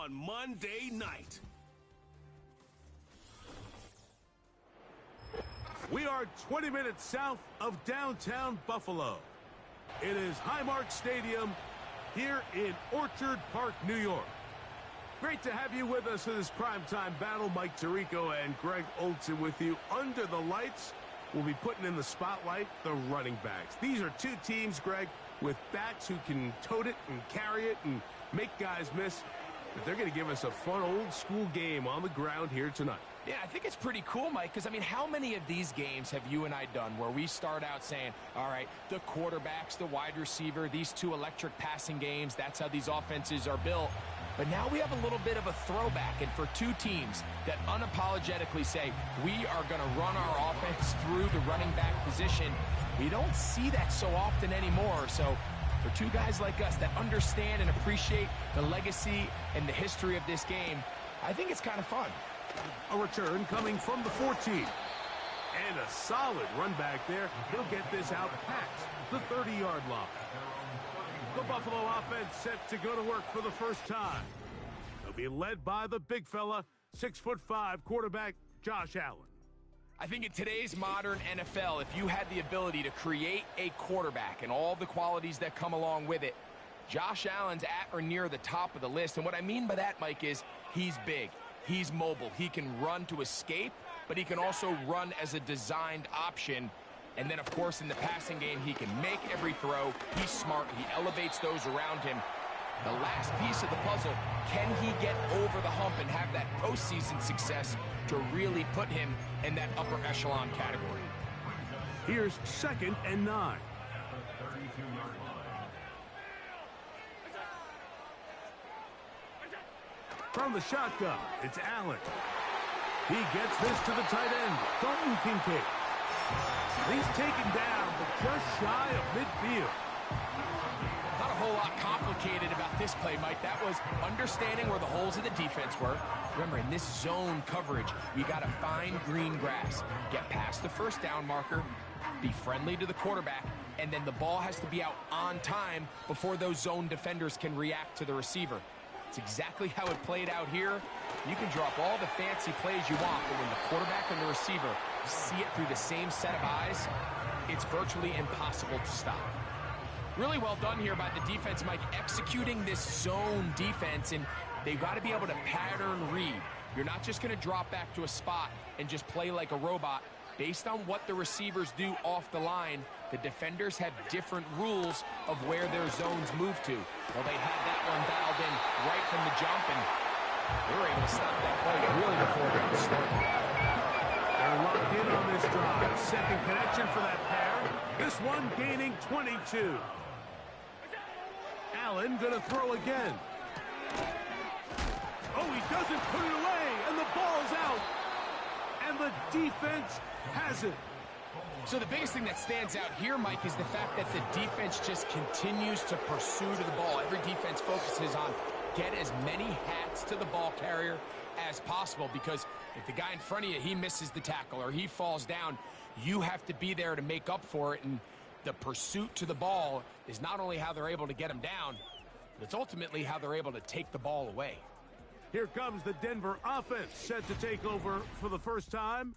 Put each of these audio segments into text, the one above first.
on Monday night. We are 20 minutes south of downtown Buffalo. It is Highmark Stadium here in Orchard Park, New York. Great to have you with us in this primetime battle. Mike Tirico and Greg Olson with you. Under the lights, we'll be putting in the spotlight the running backs. These are two teams, Greg, with backs who can tote it and carry it and make guys miss. But they're going to give us a fun old-school game on the ground here tonight. Yeah, I think it's pretty cool, Mike, because, I mean, how many of these games have you and I done where we start out saying, all right, the quarterbacks, the wide receiver, these two electric passing games, that's how these offenses are built. But now we have a little bit of a throwback, and for two teams that unapologetically say, we are going to run our offense through the running back position, we don't see that so often anymore. So for two guys like us that understand and appreciate the legacy and the history of this game, I think it's kind of fun. A return coming from the 14. And a solid run back there. He'll get this out past the 30-yard line. The Buffalo offense set to go to work for the first time. They'll be led by the big fella, 6'5" quarterback Josh Allen. I think in today's modern NFL, if you had the ability to create a quarterback and all the qualities that come along with it, Josh Allen's at or near the top of the list. And what I mean by that, Mike, is he's big. He's mobile. He can run to escape, but he can also run as a designed option. And then, of course, in the passing game, he can make every throw. He's smart. He elevates those around him. The last piece of the puzzle, can he get over the hump and have that postseason success to really put him in that upper echelon category? Here's 2nd and 9. From the shotgun, it's Allen. He gets this to the tight end, Dalton Kincaid. He's taken down, but just shy of midfield. Not a whole lot complicated about this play, Mike. That was understanding where the holes of the defense were. Remember, in this zone coverage, you got to find green grass, get past the first down marker, be friendly to the quarterback, and then the ball has to be out on time before those zone defenders can react to the receiver. It's exactly how it played out here. You can drop all the fancy plays you want, but when the quarterback and the receiver see it through the same set of eyes, it's virtually impossible to stop. Really well done here by the defense, Mike, executing this zone defense, and they've got to be able to pattern read. You're not just going to drop back to a spot and just play like a robot. Based on what the receivers do off the line, the defenders have different rules of where their zones move to. Well, they had that one dialed in right from the jump, and they were able to stop that play really before it got started. They're locked in on this drive. Second connection for that pair. This one gaining 22. Allen gonna throw again. Oh, he doesn't put it away, and the ball's out. And the defense has it. So the biggest thing that stands out here, Mike, is the fact that the defense just continues to pursue to the ball. Every defense focuses on get as many hats to the ball carrier as possible, because if the guy in front of you, he misses the tackle or he falls down, you have to be there to make up for it. And the pursuit to the ball is not only how they're able to get him down, but it's ultimately how they're able to take the ball away. Here comes the Denver offense set to take over for the first time.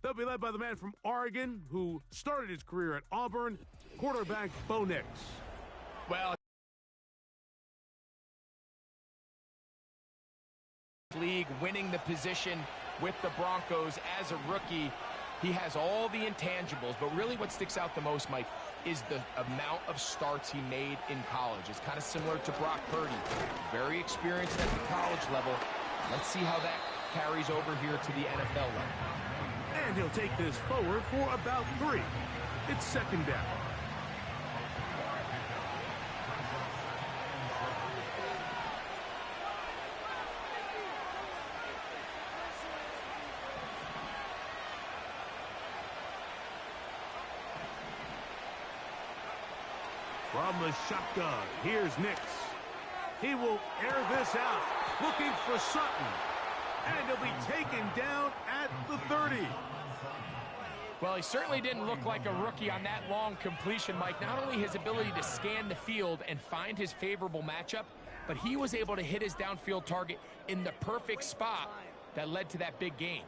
They'll be led by the man from Oregon who started his career at Auburn, quarterback Bo Nix. Well, league winning the position with the Broncos as a rookie. He has all the intangibles, but really what sticks out the most, Mike, is the amount of starts he made in college. It's kind of similar to Brock Purdy. Very experienced at the college level. Let's see how that carries over here to the NFL level. And he'll take this forward for about 3. It's 2nd down. From the shotgun, here's Nix. He will air this out, looking for Sutton. And he'll be taken down at the 30. Well, he certainly didn't look like a rookie on that long completion, Mike. Not only his ability to scan the field and find his favorable matchup, but he was able to hit his downfield target in the perfect spot that led to that big gain.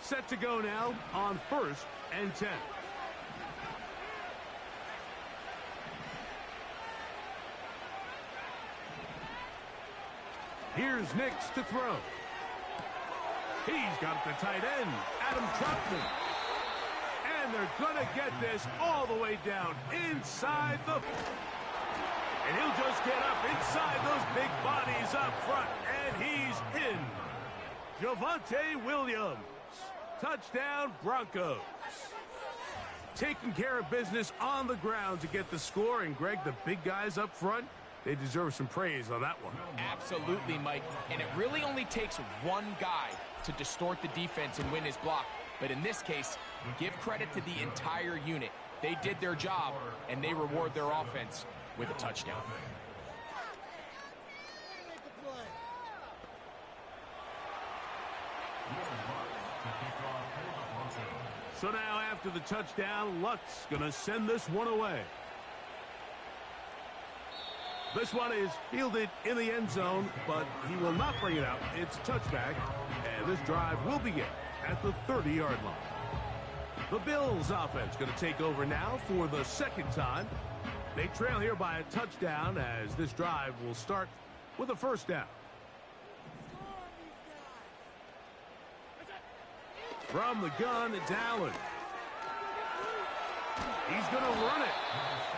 Set to go now on 1st and 10. Here's Nix to throw. He's got the tight end, Adam Troutman. And they're going to get this all the way down inside the... And he'll just get up inside those big bodies up front. And he's in. Javonte Williams. Touchdown, Broncos. Taking care of business on the ground to get the score. And, Greg, the big guys up front, they deserve some praise on that one. Absolutely, Mike. And it really only takes one guy to distort the defense and win his block. But in this case, give credit to the entire unit. They did their job, and they reward their offense with a touchdown. So now after the touchdown, Luck's going to send this one away. This one is fielded in the end zone, but he will not bring it out. It's a touchback, and this drive will begin at the 30-yard line. The Bills offense going to take over now for the second time. They trail here by a touchdown as this drive will start with a first down. From the gun, it's Allen. He's going to run it.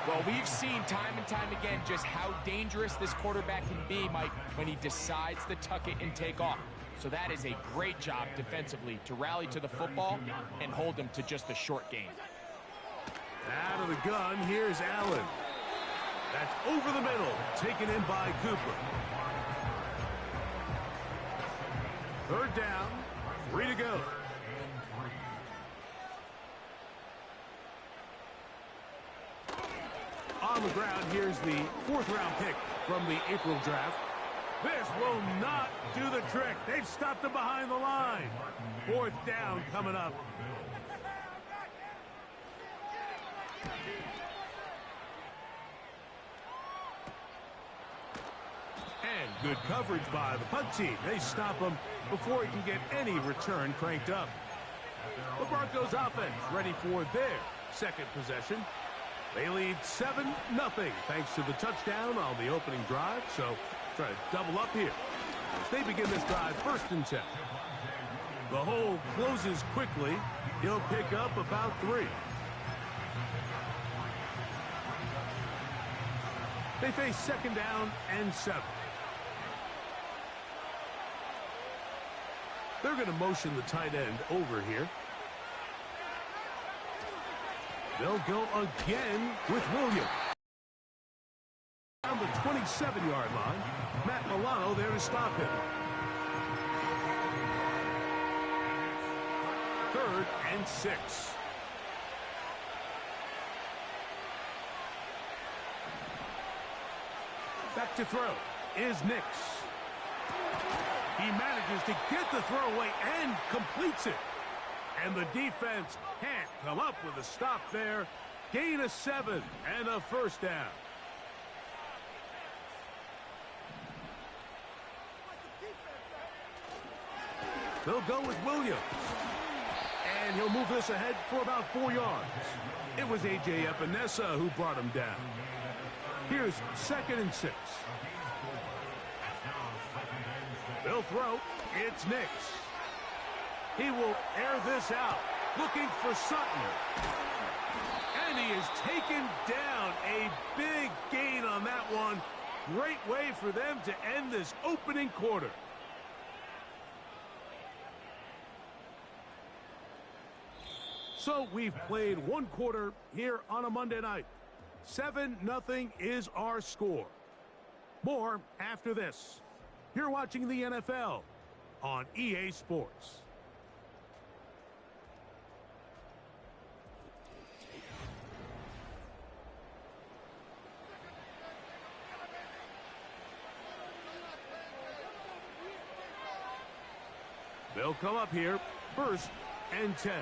Well, we've seen time and time again just how dangerous this quarterback can be, Mike, when he decides to tuck it and take off. So that is a great job defensively to rally to the football and hold him to just a short gain. Out of the gun, here's Allen. That's over the middle, taken in by Cooper. Third down, 3 to go. On the ground, here's the 4th-round pick from the April draft. This will not do the trick. They've stopped him behind the line. 4th down coming up. And good coverage by the punt team. They stop him before he can get any return cranked up. The Broncos offense ready for their second possession. They lead 7-0 thanks to the touchdown on the opening drive. So try to double up here as they begin this drive 1st and 10. The hole closes quickly. He'll pick up about 3. They face 2nd down and 7. They're going to motion the tight end over here. They'll go again with Williams. On the 27-yard line, Matt Milano there to stop him. 3rd and 6. Back to throw is Nix. He manages to get the throw away and completes it. And the defense can't come up with a stop there. Gain of 7 and a 1st down. They'll go with Williams. And he'll move this ahead for about 4 yards. It was A.J. Epinesa who brought him down. Here's 2nd and 6. They'll throw. It's Nix. He will air this out, looking for Sutton. And he is taken down. A big gain on that one. Great way for them to end this opening quarter. So we've played 1 quarter here on a Monday night. 7-0 is our score. More after this. You're watching the NFL on EA Sports. They'll come up here, 1st and 10.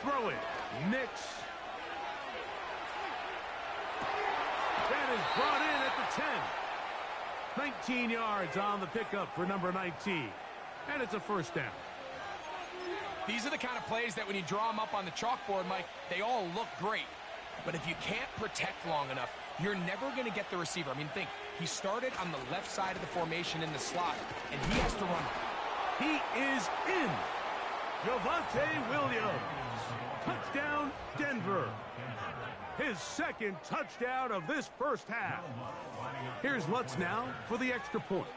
Throw it. Nix. That is brought in at the 10. 19 yards on the pickup for number 19. And it's a 1st down. These are the kind of plays that when you draw them up on the chalkboard, Mike, they all look great. But if you can't protect long enough, you're never going to get the receiver. I mean, think, he started on the left side of the formation in the slot, and he has to run. He is in. Javonte Williams. Touchdown, Denver. His 2nd touchdown of this 1st half. Here's Lutz now for the extra point.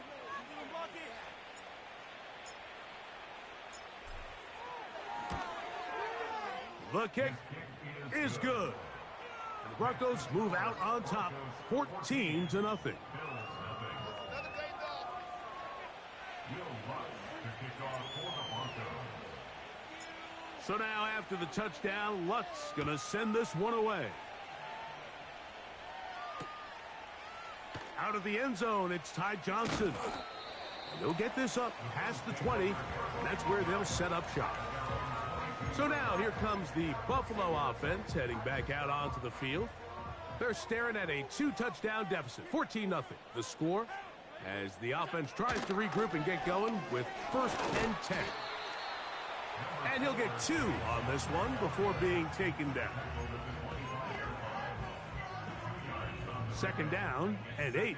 The kick is good. And the Broncos move out on top, 14-0. So now after the touchdown, Lutz gonna send this one away. Out of the end zone, it's Ty Johnson. They'll get this up past the 20. And that's where they'll set up shop. So now here comes the Buffalo offense heading back out onto the field. They're staring at a 2-touchdown deficit, 14-0. The score as the offense tries to regroup and get going with 1st and 10. And he'll get 2 on this one before being taken down. 2nd down and 8.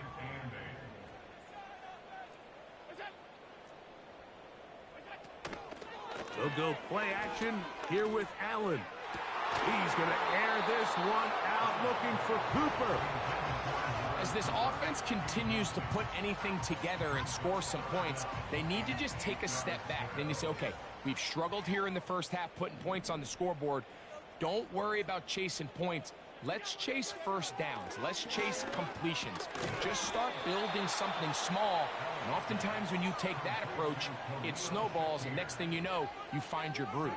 They'll go play action here with Allen. He's going to air this one out looking for Cooper. As this offense continues to put anything together and score some points, they need to just take a step back. Then you say, okay, we've struggled here in the 1st half putting points on the scoreboard. Don't worry about chasing points. Let's chase 1st downs. Let's chase completions. Just start building something small. And oftentimes when you take that approach, it snowballs, and next thing you know, you find your groove.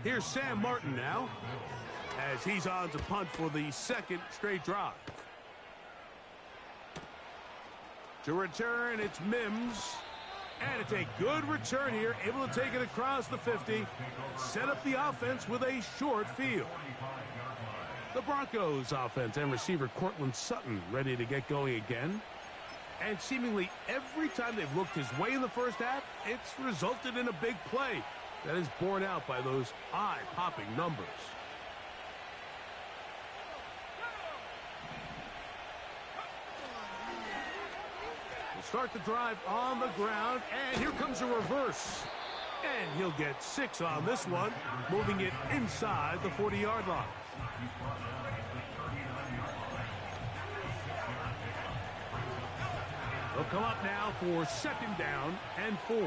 Here's Sam Martin now, as he's on to punt for the 2nd straight drive. To return, it's Mims. And it's a good return here, able to take it across the 50. Set up the offense with a short field. The Broncos offense and receiver Cortland Sutton ready to get going again. And seemingly every time they've looked his way in the 1st half, it's resulted in a big play that is borne out by those eye-popping numbers. We'll start the drive on the ground, and here comes a reverse. And he'll get 6 on this one, moving it inside the 40-yard line. They'll come up now for 2nd down and 4.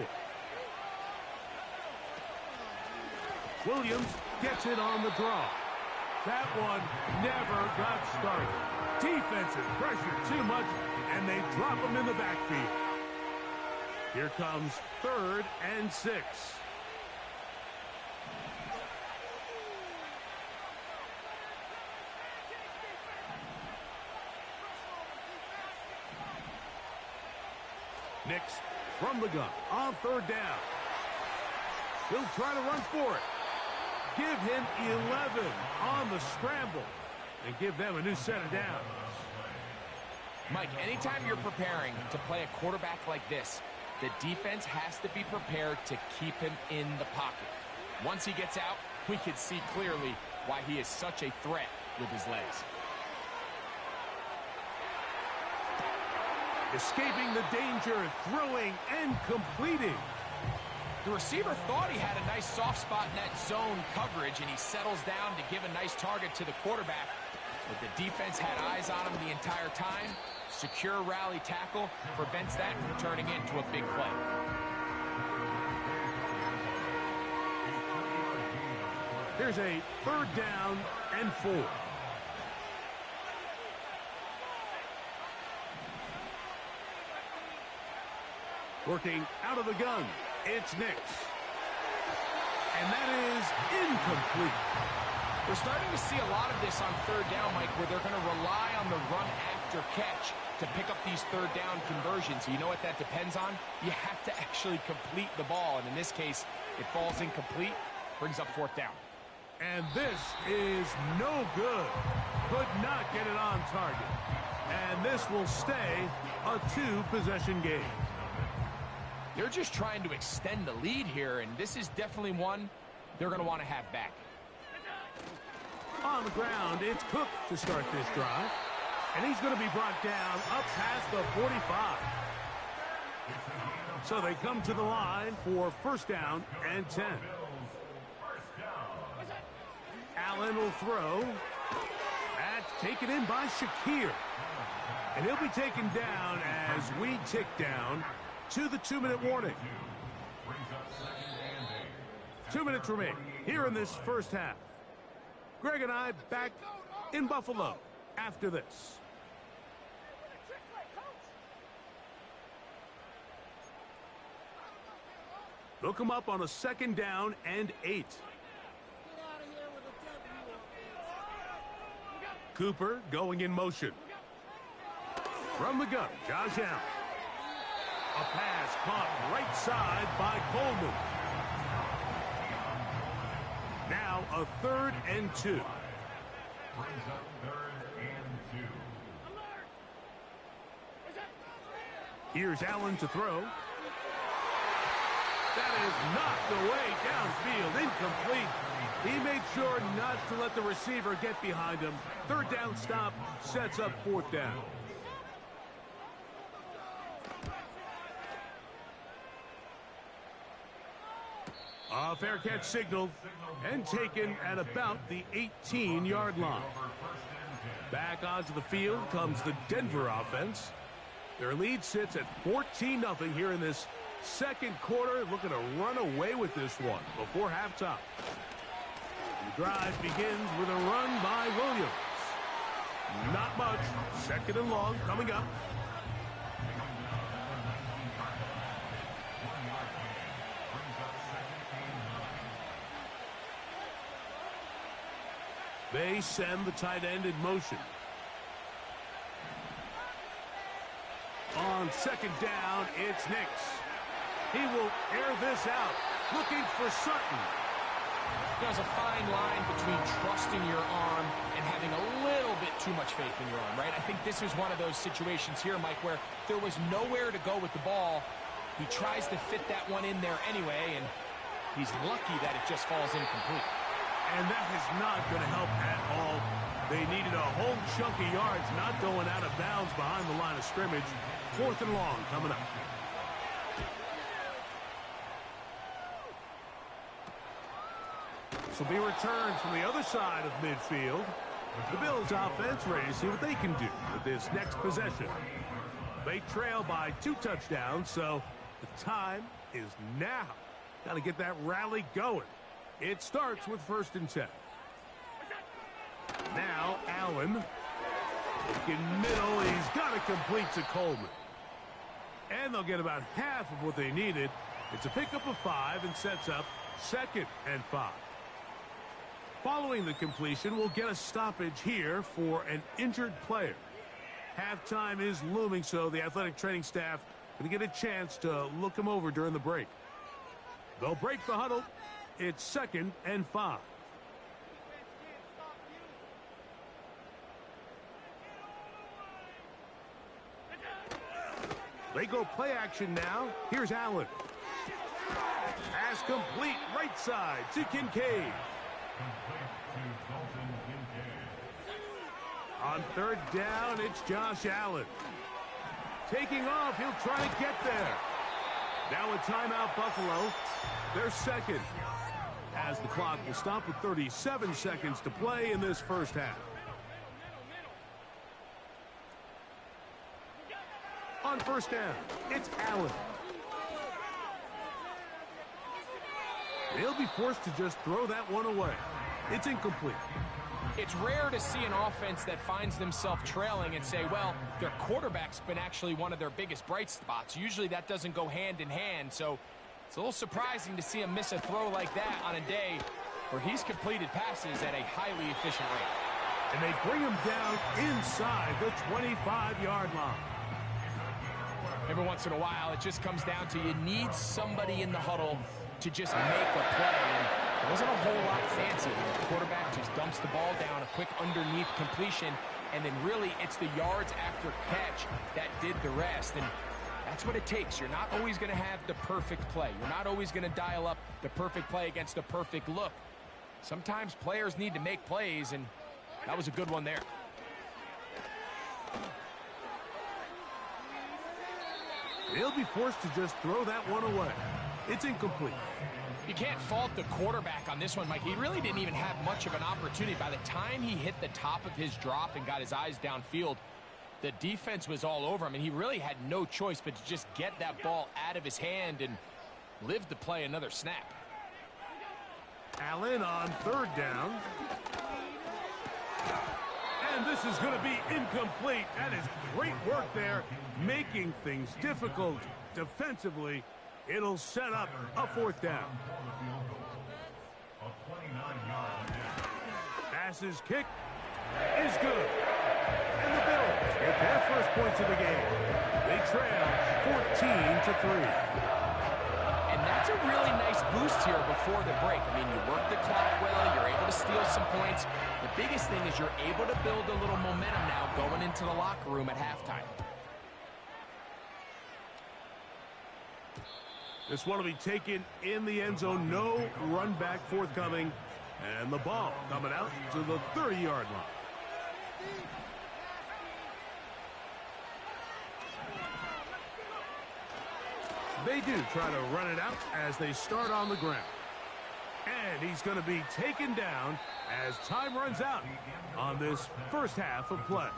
Williams gets it on the draw. That one never got started. Defensive pressure too much, and they drop him in the backfield. Here comes 3rd and 6. Nix from the gun on 3rd down. He'll try to run for it. Give him 11 on the scramble and give them a new set of downs. Mike, anytime you're preparing to play a quarterback like this, the defense has to be prepared to keep him in the pocket. Once he gets out, we can see clearly why he is such a threat with his legs. Escaping the danger, throwing and completing. The receiver thought he had a nice soft spot in that zone coverage, and he settles down to give a nice target to the quarterback. But the defense had eyes on him the entire time. Secure rally tackle prevents that from turning into a big play. Here's a 3rd down and 4. Working out of the gun, it's Nix. And that is incomplete. We're starting to see a lot of this on third down, Mike, where they're going to rely on the run after catch to pick up these third down conversions. You know what that depends on? You have to actually complete the ball, and in this case, it falls incomplete, brings up fourth down. And this is no good. Could not get it on target. And this will stay a two-possession game. They're just trying to extend the lead here, and this is definitely one they're going to want to have back. On the ground, it's Cook to start this drive. And he's going to be brought down up past the 45. So they come to the line for first down and 10. Allen will throw. That's taken in by Shakir. And he'll be taken down as we tick down to the 2-minute warning. 2 minutes remain here in this first half. Greg and I back in Buffalo after this. They'll come up on a second down and 8. Cooper going in motion. From the gun, Josh Allen. A pass caught right side by Coleman. Now a 3rd and 2. Here's Allen to throw. That is knocked away downfield, incomplete. He made sure not to let the receiver get behind him. 3rd down stop sets up 4th down. A fair catch signaled and taken at about the 18-yard line. Back onto the field comes the Denver offense. Their lead sits at 14-0 here in this second quarter, looking to run away with this one before halftime. The drive begins with a run by Williams. Not much. 2nd and long coming up. They send the tight end in motion. On 2nd down, it's Nix. He will air this out, looking for Sutton. There's a fine line between trusting your arm and having a little bit too much faith in your arm, right? I think this is one of those situations here, Mike, where there was nowhere to go with the ball. He tries to fit that one in there anyway, and he's lucky that it just falls incomplete. And that is not going to help at all. They needed a whole chunk of yards, not going out of bounds behind the line of scrimmage. 4th and long coming up. This will be returned from the other side of midfield. The Bills offense ready to see what they can do with this next possession. They trail by 2 touchdowns, so the time is now. Got to get that rally going. It starts with 1st and 10. Now Allen. In middle, he's got to complete to Coleman. And they'll get about half of what they needed. It's a pickup of 5 and sets up 2nd and 5. Following the completion, we'll get a stoppage here for an injured player. Halftime is looming, so the athletic training staff going to get a chance to look him over during the break. They'll break the huddle. It's 2nd and 5. They go play action now. Here's Allen. Pass complete right side to Kincaid. On 3rd down, it's Josh Allen. Taking off, he'll try to get there. Now a timeout, Buffalo. They're 2nd. As the clock will stop with 37 seconds to play in this first half. On 1st down, it's Allen. He'll be forced to just throw that one away. It's incomplete. It's rare to see an offense that finds themselves trailing and say, well, their quarterback's been actually one of their biggest bright spots. Usually that doesn't go hand in hand, so it's a little surprising to see him miss a throw like that on a day where he's completed passes at a highly efficient rate. And they bring him down inside the 25-yard line. Every once in a while, it just comes down to you need somebody in the huddle to just make a play. And there wasn't a whole lot fancy here. The quarterback just dumps the ball down, a quick underneath completion, and then really it's the yards after catch that did the rest. And that's what it takes. You're not always going to have the perfect play. You're not always going to dial up the perfect play against the perfect look. Sometimes players need to make plays, and that was a good one there. They'll be forced to just throw that one away. It's incomplete. You can't fault the quarterback on this one, Mike. He really didn't even have much of an opportunity. By the time he hit the top of his drop and got his eyes downfield, the defense was all over him, and he really had no choice but to just get that ball out of his hand and live to play another snap. Allen on third down. And this is going to be incomplete. That is great work there, making things difficult defensively. It'll set up a fourth down. Passes kick is good. And the Bills get their first points of the game. They trail 14-3. And that's a really nice boost here before the break. I mean, you work the clock well, you're able to steal some points. The biggest thing is you're able to build a little momentum now going into the locker room at halftime. This one will be taken in the end zone. No run back forthcoming. And the ball coming out to the 30-yard line. They do try to run it out as they start on the ground. And he's going to be taken down as time runs out on this first half of play.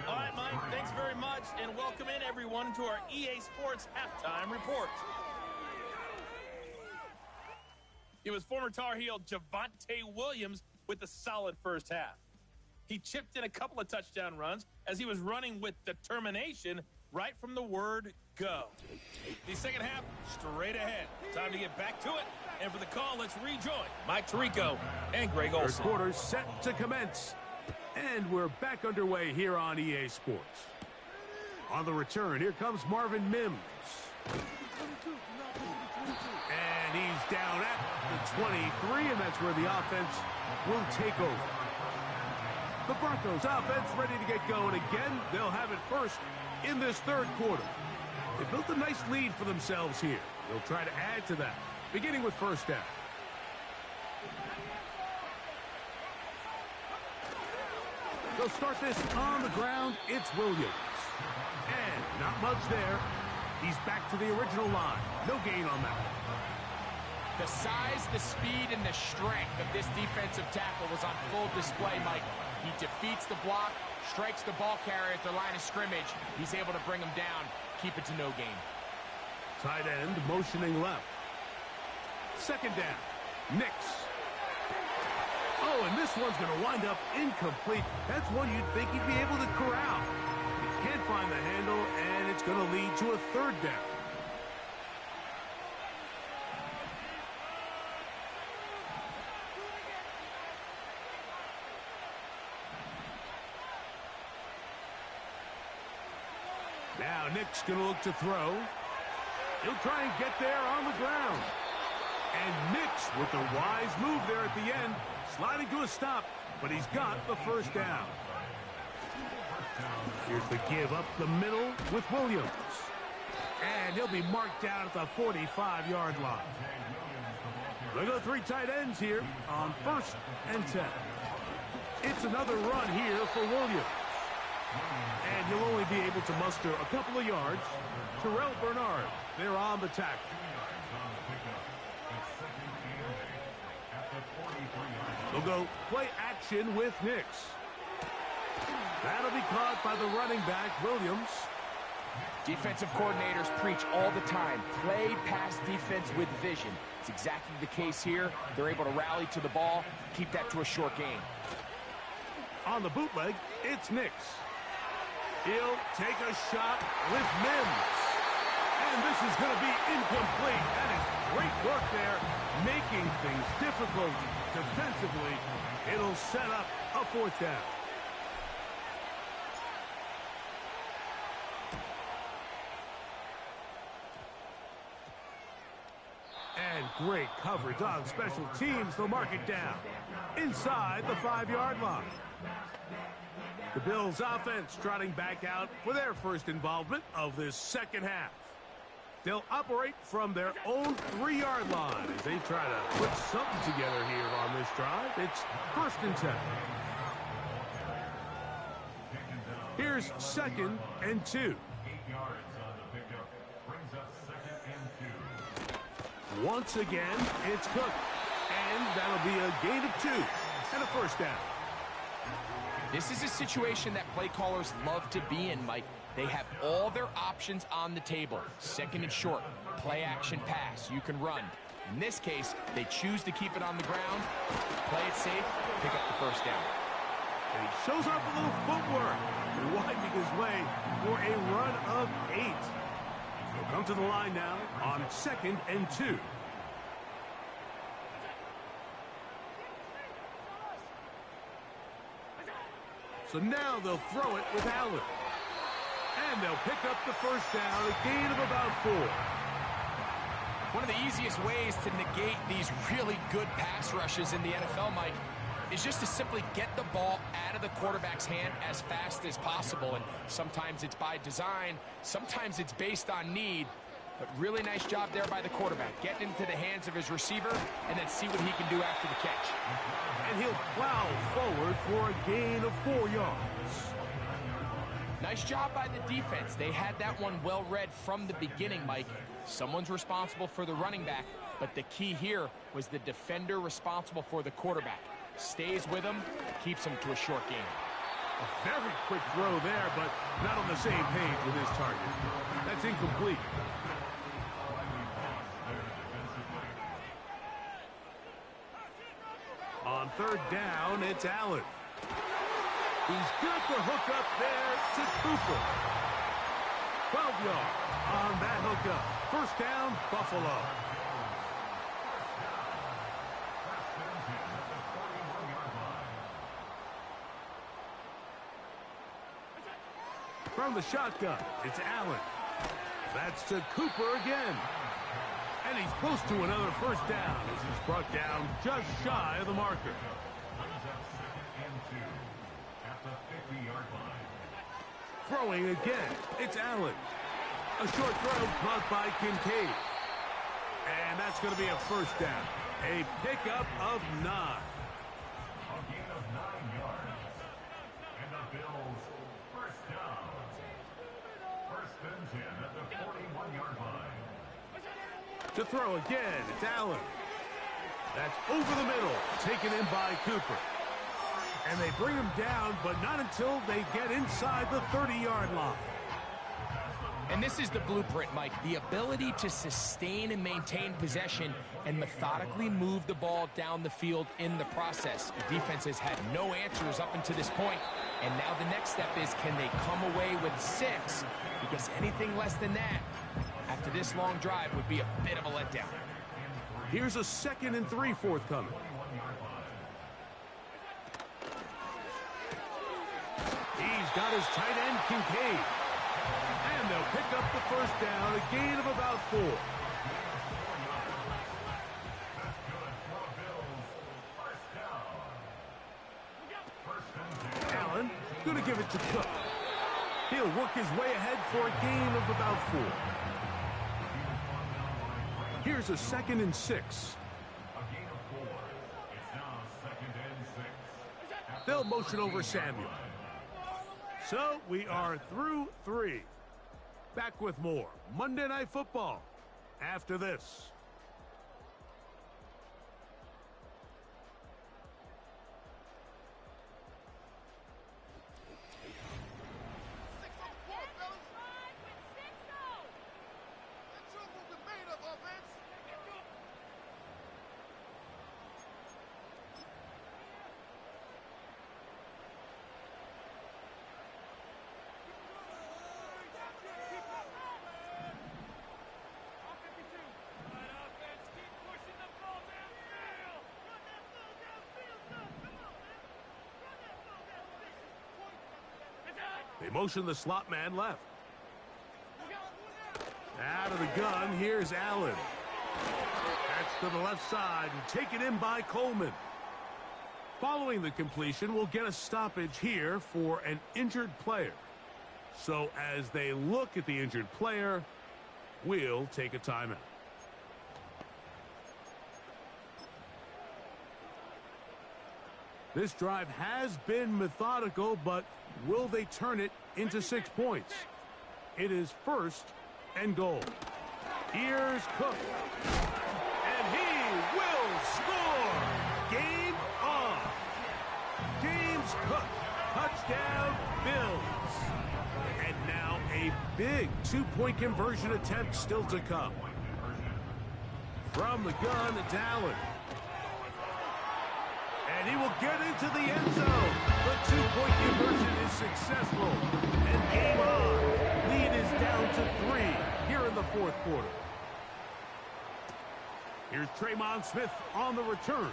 All right, Mike, thanks very much, and welcome in, everyone, to our EA Sports Halftime Report. It was former Tar Heel Javonte Williams with a solid first half. He chipped in a couple of touchdown runs as he was running with determination right from the word go. The second half, straight ahead. Time to get back to it. And for the call, let's rejoin Mike Tirico and Greg Olsen. Third quarter set to commence. And we're back underway here on EA Sports. On the return, here comes Marvin Mims. And he's down at the 23, and that's where the offense will take over. The Broncos offense ready to get going again. They'll have it first in this third quarter. They built a nice lead for themselves here. They'll try to add to that, beginning with first down. They'll start this on the ground. It's Williams. And not much there. He's back to the original line. No gain on that. The size, the speed, and the strength of this defensive tackle was on full display, Mike. He defeats the block, strikes the ball carrier at the line of scrimmage. He's able to bring him down, keep it to no gain. Tight end motioning left. Second down. Nix. Oh, and this one's going to wind up incomplete. That's one you'd think he'd be able to corral. He can't find the handle, and it's going to lead to a third down. Now Nick's going to look to throw. He'll try and get there on the ground. And Nix with the wise move there at the end, sliding to a stop, but he's got the first down. Here's the give up the middle with Williams. And he'll be marked down at the 45-yard line. They go three tight ends here on 1st and 10. It's another run here for Williams. And he'll only be able to muster a couple of yards. Terrell Bernard, they're on the tackle. They'll go play action with Nix. That'll be caught by the running back, Williams. Defensive coordinators preach all the time, play pass defense with vision. It's exactly the case here. They're able to rally to the ball, keep that to a short gain. On the bootleg, it's Nix. He'll take a shot with Mims. And this is going to be incomplete. That is Great work there, making things difficult defensively. It'll set up a fourth down. And great coverage on special teams. They'll mark it down inside the 5-yard line. The Bills offense trotting back out for their first involvement of this second half. They'll operate from their own 3-yard line as they try to put something together here on this drive. It's 1st and 10. Here's 2nd and 2. Once again, it's Cook. And that'll be a gain of 2 and a first down. This is a situation that play callers love to be in, Mike. They have all their options on the table. 2nd and short, play action pass, you can run. In this case, they choose to keep it on the ground, play it safe, pick up the first down. And he shows off a little footwork, winding his way for a run of 8. He'll come to the line now on 2nd and 2. So now they'll throw it with Allen. And they'll pick up the first down, a gain of about 4. One of the easiest ways to negate these really good pass rushes in the NFL, Mike, is just to simply get the ball out of the quarterback's hand as fast as possible. And sometimes it's by design, sometimes it's based on need. But really nice job there by the quarterback, getting into the hands of his receiver and then see what he can do after the catch. And he'll plow forward for a gain of 4 yards. Nice job by the defense. They had that one well read from the beginning, Mike. Someone's responsible for the running back, but the key here was the defender responsible for the quarterback. Stays with him, keeps him to a short gain. A very quick throw there, but not on the same page with his target. That's incomplete. On 3rd down, it's Allen. He's got the hook up there to Cooper. 12 yards on that hookup. First down, Buffalo. From the shotgun, it's Allen. That's to Cooper again. And he's close to another first down as he's brought down just shy of the marker. Throwing again, it's Allen. A short throw caught by Kincaid. And that's going to be a first down. A pickup of 9. A gain of 9 yards. And the Bills first down. 1st and 10 at the 41-yard line. To throw again, it's Allen. That's over the middle, taken in by Cooper. And they bring him down, but not until they get inside the 30-yard line. And this is the blueprint, Mike. The ability to sustain and maintain possession and methodically move the ball down the field in the process. The defense has had no answers up until this point. And now the next step is, can they come away with 6? Because anything less than that, after this long drive, would be a bit of a letdown. Here's a 2nd and 3 forthcoming. He's got his tight end, Kincaid. And they'll pick up the first down, a gain of about 4. Allen going to give it to Cook. He'll work his way ahead for a gain of about 4. Here's a 2nd and 6. They'll motion over Samuel. So we are through 3. Back with more Monday Night Football after this. They motion the slot man left. Out of the gun, here's Allen. That's to the left side and taken in by Coleman. Following the completion, we'll get a stoppage here for an injured player. So as they look at the injured player, we'll take a timeout. This drive has been methodical, but will they turn it into 6 points? It is 1st and goal. Here's Cook. And he will score! Game on! James Cook, touchdown Bills. And now a big 2-point conversion attempt still to come. From the gun, it's Allen. And he will get into the end zone. The 2-point conversion is successful. And game on. Lead is down to 3 here in the 4th quarter. Here's Tremon Smith on the return.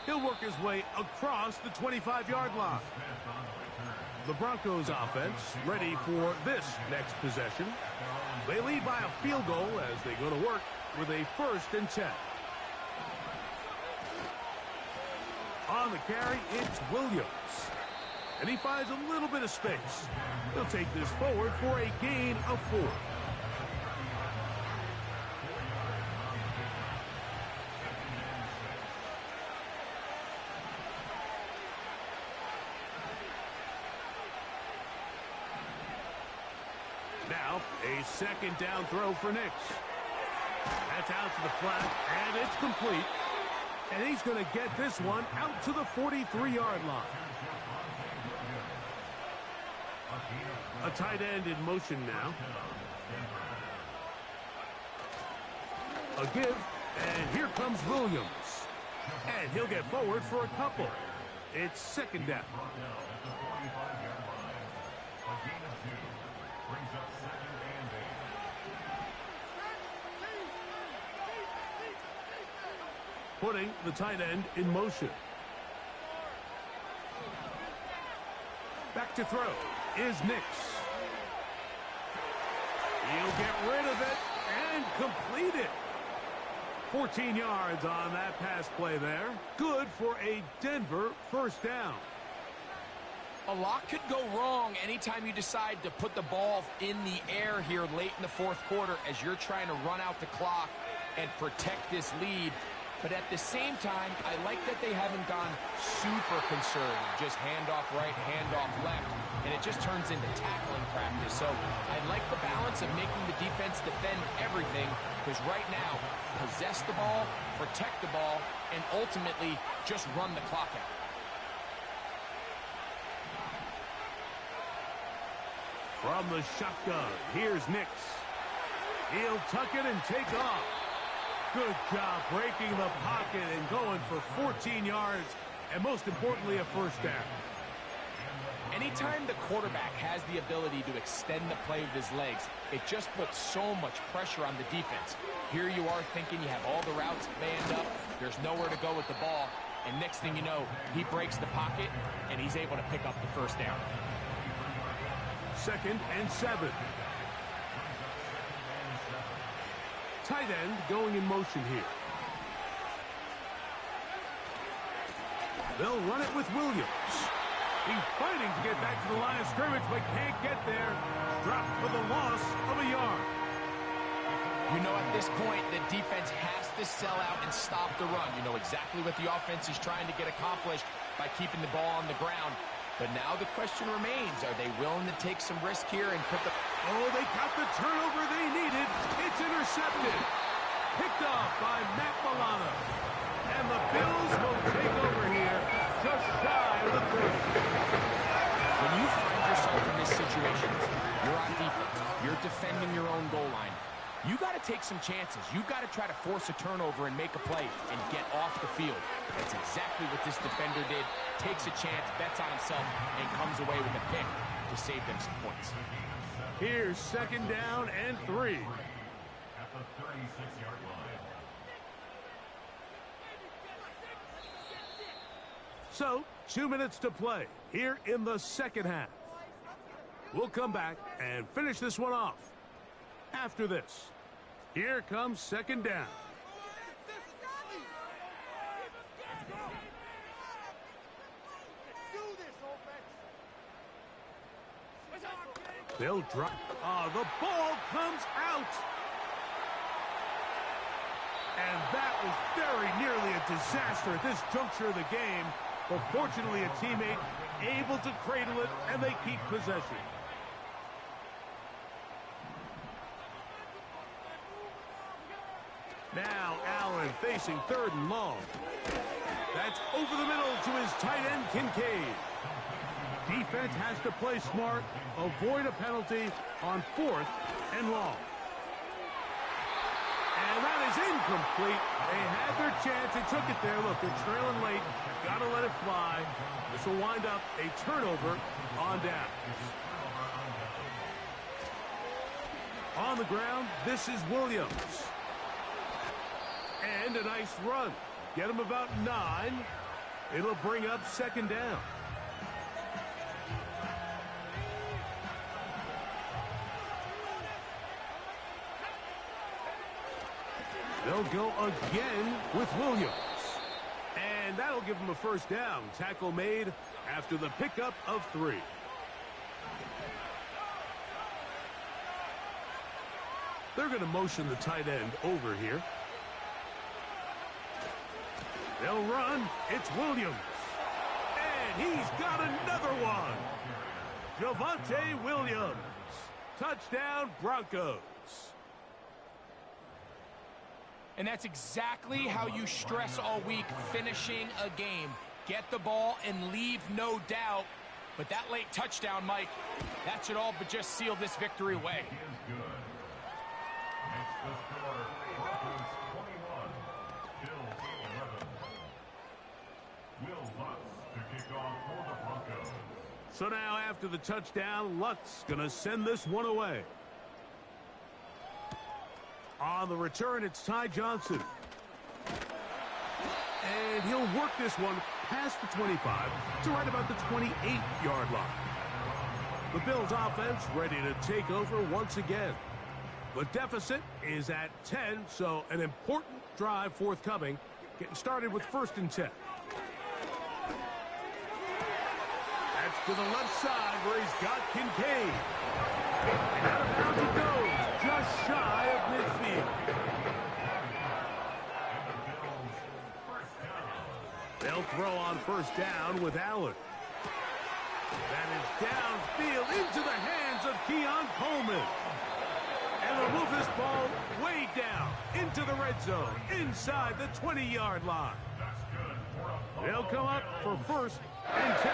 He'll work his way across the 25-yard line. The Broncos offense ready for this next possession. They lead by a field goal as they go to work with a 1st and 10. On the carry, it's Williams. And he finds a little bit of space. He'll take this forward for a gain of 4. Now, a 2nd down throw for Nix. That's out to the flat, and it's complete. And he's going to get this one out to the 43-yard line. A tight end in motion now. A give, and here comes Williams. And he'll get forward for a couple. It's 2nd down. Putting the tight end in motion. Back to throw is Nix. He'll get rid of it and complete it. 14 yards on that pass play there. Good for a Denver 1st down. A lot could go wrong anytime you decide to put the ball in the air here late in the 4th quarter as you're trying to run out the clock and protect this lead. But at the same time, I like that they haven't gone super conservative. Just handoff right, handoff left. And it just turns into tackling practice. So I like the balance of making the defense defend everything. Because right now, possess the ball, protect the ball, and ultimately just run the clock out. From the shotgun, here's Nix. He'll tuck it and take off. Good job breaking the pocket and going for 14 yards, and most importantly, a 1st down. Anytime the quarterback has the ability to extend the play with his legs, it just puts so much pressure on the defense. Here you are thinking you have all the routes banned up, there's nowhere to go with the ball, and next thing you know, he breaks the pocket, and he's able to pick up the 1st down. 2nd and 7. Tight end going in motion here. They'll run it with Williams. He's fighting to get back to the line of scrimmage, but can't get there. Dropped for the loss of a yard. You know, at this point, the defense has to sell out and stop the run. You know exactly what the offense is trying to get accomplished by keeping the ball on the ground. But now the question remains, are they willing to take some risk here and put the... Oh, they got the turnover they needed. It's intercepted. Picked off by Matt Milano. And the Bills will take over here just shy of the 30. When you find yourself in this situation, you're on defense. You're defending your own goal line. You got to take some chances. You've got to try to force a turnover and make a play and get off the field. That's exactly what this defender did. Takes a chance, bets on himself, and comes away with a pick to save them some points. Here's 2nd down and 3. At the 36-yard line. So, 2 minutes to play here in the 2nd half. We'll come back and finish this one off. After this, here comes second down. They'll drop. The ball comes out. And that was very nearly a disaster at this juncture of the game. But fortunately, a teammate able to cradle it, and they keep possession. Now Allen facing 3rd and long. That's over the middle to his tight end, Kincaid. Defense has to play smart, avoid a penalty on 4th and long. And that is incomplete. They had their chance. They took it there. Look, they're trailing late. Got to let it fly. This will wind up a turnover on down. On the ground, this is Williams. And a nice run. Get him about 9. It'll bring up second down. They'll go again with Williams. And that'll give them a first down. Tackle made after the pickup of 3. They're going to motion the tight end over here. They'll run. It's Williams. And he's got another one. Javonte Williams. Touchdown, Broncos. And that's exactly how you stress all week, finishing a game. Get the ball and leave no doubt. But that late touchdown, Mike, that should all but just seal this victory away. Makes the score Broncos 21, Bills 11. Will Lutz to kick off for the Broncos. So now after the touchdown, Lutz going to send this one away. On the return, it's Ty Johnson. And he'll work this one past the 25 to right about the 28-yard line. The Bills offense ready to take over once again. The deficit is at 10, so an important drive forthcoming. Getting started with 1st and 10. That's to the left side where he's got Kincaid. And out of bounds it goes, just shy of midfield. They'll throw on 1st down with Allen. That is downfield into the hands of Keon Coleman. And they'll move this ball way down into the red zone, inside the 20-yard line. They'll come up for 1st and 10.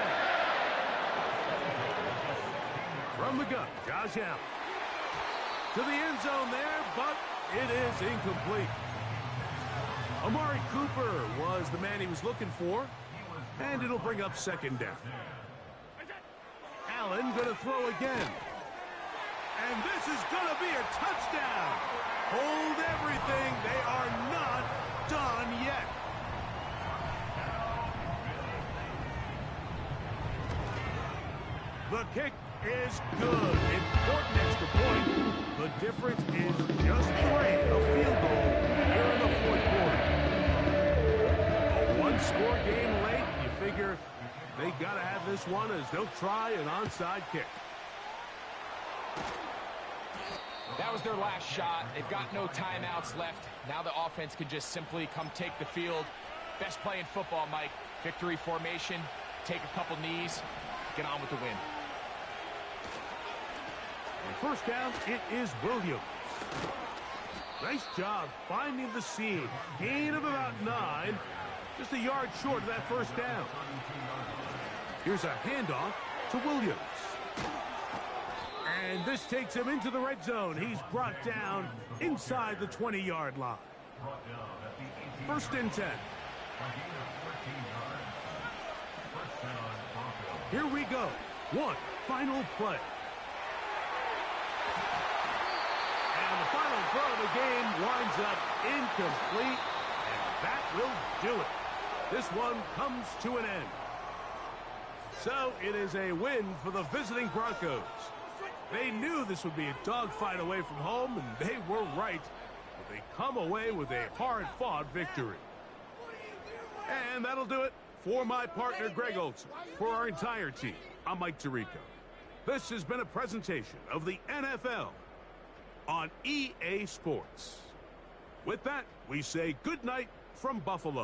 From the gun, Josh Allen. To the end zone there, but it is incomplete. Amari Cooper was the man he was looking for, and it'll bring up 2nd down. Allen going to throw again. And this is going to be a touchdown. Hold everything. They are not done yet. The kick is good. Important extra point. The difference is just 3, a field goal here in the 4th quarter. A one-score game late. You figure they got to have this one as they'll try an onside kick. That was their last shot. They've got no timeouts left. Now the offense can just simply come take the field. Best play in football, Mike. Victory formation. Take a couple knees. Get on with the win. And 1st down, it is Williams. Nice job finding the seam. Gain of about 9. Just a yard short of that 1st down. Here's a handoff to Williams. And this takes him into the red zone. He's brought down inside the 20-yard line. 1st and 10. Here we go. One final play. And the final throw of the game winds up incomplete. And that will do it. This one comes to an end. So it is a win for the visiting Broncos. They knew this would be a dogfight away from home, and they were right. But they come away with a hard-fought victory. And that'll do it for my partner, Greg Olson. For our entire team, I'm Mike Tirico. This has been a presentation of the NFL on EA Sports. With that, we say good night from Buffalo.